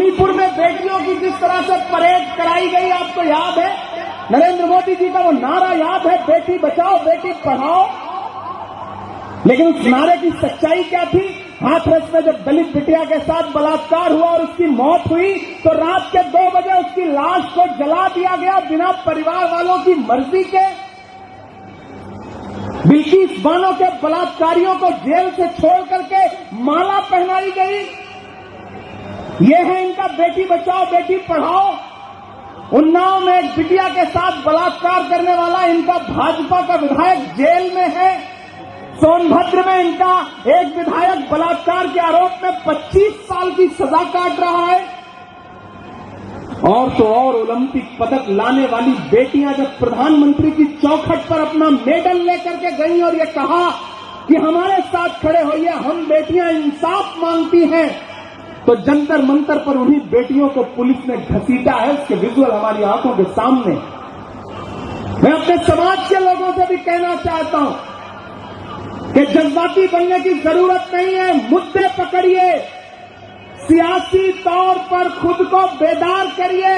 मणिपुर में बेटियों की जिस तरह से परेड कराई गई आपको याद है? नरेंद्र मोदी जी का वो नारा याद है, बेटी बचाओ बेटी पढ़ाओ। लेकिन उस नारे की सच्चाई क्या थी? हाथरस में जब दलित बिटिया के साथ बलात्कार हुआ और उसकी मौत हुई तो रात के 2 बजे उसकी लाश को जला दिया गया बिना परिवार वालों की मर्जी के। बिल्किस बानो के बलात्कारियों को जेल से छोड़ करके माला पहनाई गई। ये है इनका बेटी बचाओ बेटी पढ़ाओ। उन्नाव में एक बिटिया के साथ बलात्कार करने वाला इनका भाजपा का विधायक जेल में है। सोनभद्र में इनका एक विधायक बलात्कार के आरोप में 25 साल की सजा काट रहा है। और तो और ओलंपिक पदक लाने वाली बेटियां जब प्रधानमंत्री की चौखट पर अपना मेडल लेकर के गई और ये कहा कि हमारे साथ खड़े होइए, हम बेटियां इंसाफ मांगती हैं, तो जंतर मंतर पर उन्हीं बेटियों को पुलिस ने घसीटा है। उसके विजुअल हमारी आंखों के सामने। मैं अपने समाज के लोगों से भी कहना चाहता हूं कि जज्बाती बनने की जरूरत नहीं है, मुद्दे पकड़िए, सियासी तौर पर खुद को बेदार करिए।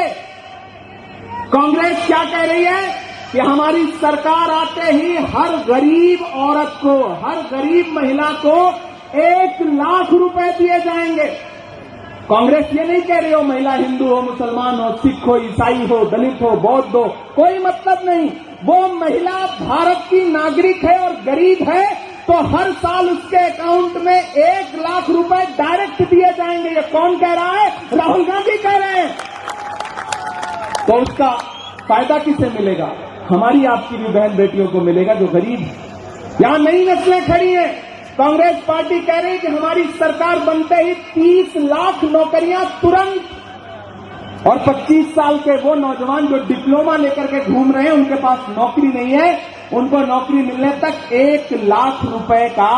कांग्रेस क्या कह रही है कि हमारी सरकार आते ही हर गरीब औरत को, हर गरीब महिला को 1 लाख रुपए दिए जाएंगे। कांग्रेस ये नहीं कह रही हो महिला हिंदू हो, मुसलमान हो, सिख हो, ईसाई हो, दलित हो, बौद्ध हो, कोई मतलब नहीं। वो महिला भारत की नागरिक है और गरीब है तो हर साल उसके अकाउंट में 1 लाख रुपए डायरेक्ट दिए जाएंगे। ये कौन कह रहा है? राहुल गांधी कह रहे हैं। तो उसका फायदा किसे मिलेगा? हमारी आपकी भी बहन बेटियों को मिलेगा जो गरीब है। यहां नई नस्लें खड़ी हैं। कांग्रेस पार्टी कह रही है कि हमारी सरकार बनते ही 30 लाख नौकरियां तुरंत, और 25 साल के वो नौजवान जो डिप्लोमा लेकर के घूम रहे हैं उनके पास नौकरी नहीं है, उनको नौकरी मिलने तक 1 लाख रुपए का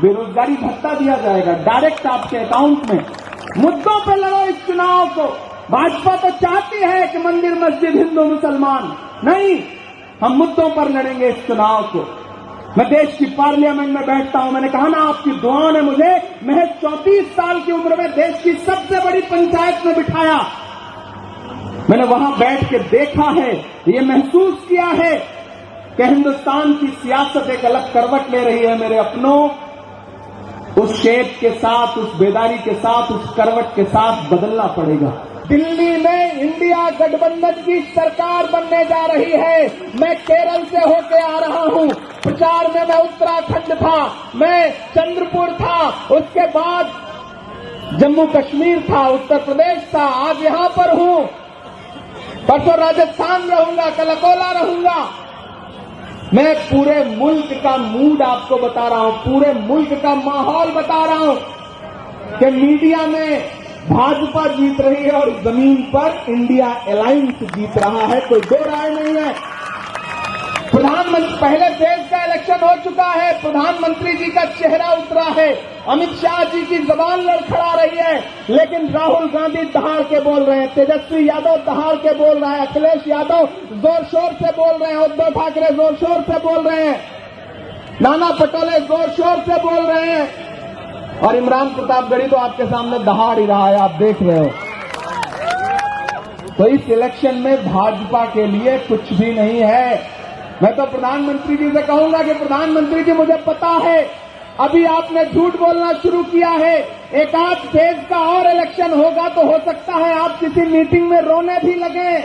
बेरोजगारी भत्ता दिया जाएगा डायरेक्ट आपके अकाउंट में। मुद्दों पर लड़ो इस चुनाव को। भाजपा तो चाहती है कि मंदिर मस्जिद हिंदू मुसलमान, नहीं, हम मुद्दों पर लड़ेंगे इस चुनाव को। मैं देश की पार्लियामेंट में बैठता हूं, मैंने कहा ना आपकी दुआओं ने मुझे महज 34 साल की उम्र में देश की सबसे बड़ी पंचायत में बिठाया। मैंने वहां बैठ के देखा है, ये महसूस किया है कि हिंदुस्तान की सियासत एक अलग करवट ले रही है। मेरे अपनों, उस शेप के साथ, उस बेदारी के साथ, उस करवट के साथ बदलना पड़ेगा। दिल्ली में इंडिया गठबंधन की सरकार बनने जा रही है। मैं केरल से होके आ रहा हूं। प्रचार में मैं उत्तराखंड था, मैं चंद्रपुर था, उसके बाद जम्मू कश्मीर था, उत्तर प्रदेश था, आज यहां पर हूं। परसों राजस्थान रहूंगा, कल अकोला रहूंगा। मैं पूरे मुल्क का मूड आपको बता रहा हूं, पूरे मुल्क का माहौल बता रहा हूं कि मीडिया में भाजपा जीत रही है और जमीन पर इंडिया अलायंस जीत रहा है, कोई दो राय नहीं है। प्रधानमंत्री, पहले देश का इलेक्शन हो चुका है, प्रधानमंत्री जी का चेहरा उतरा है, अमित शाह जी की जबान लड़खड़ा रही है, लेकिन राहुल गांधी दहाड़ के बोल रहे हैं, तेजस्वी यादव दहाड़ के बोल रहा है, अखिलेश यादव जोर शोर से बोल रहे हैं, उद्धव ठाकरे जोर शोर से बोल रहे हैं, नाना पटोले जोर शोर से बोल रहे हैं, और इमरान प्रतापगढ़ी तो आपके सामने दहाड़ ही रहा है, आप देख रहे हो। तो इस इलेक्शन में भाजपा के लिए कुछ भी नहीं है। मैं तो प्रधानमंत्री जी से कहूंगा कि प्रधानमंत्री जी, मुझे पता है अभी आपने झूठ बोलना शुरू किया है, एक आध फेज का और इलेक्शन होगा तो हो सकता है आप किसी मीटिंग में रोने भी लगे,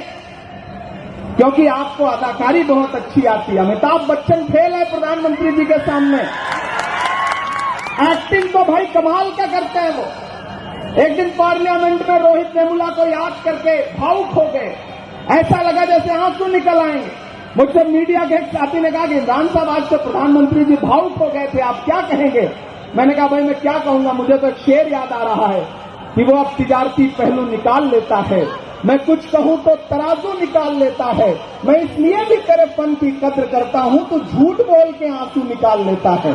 क्योंकि आपको अदाकारी बहुत अच्छी आती है। अमिताभ बच्चन फेल है प्रधानमंत्री जी के सामने। एक्टिंग तो भाई कमाल का करते हैं वो। एक दिन पार्लियामेंट में रोहित वेमुला को याद करके भावुक हो गए, ऐसा लगा जैसे आंसू निकल आएंगे। मुझसे मीडिया के एक साथी ने कहा कि इमरान साहब आज तो प्रधानमंत्री जी भावुक हो गए थे, आप क्या कहेंगे? मैंने कहा भाई मैं क्या कहूंगा, मुझे तो एक शेर याद आ रहा है कि वो अब तिजारती पहलू निकाल लेता है, मैं कुछ कहूं तो तराजू निकाल लेता है, मैं इसलिए भी तेरे फन की कद्र करता हूं तो झूठ बोल के आंसू निकाल लेता है।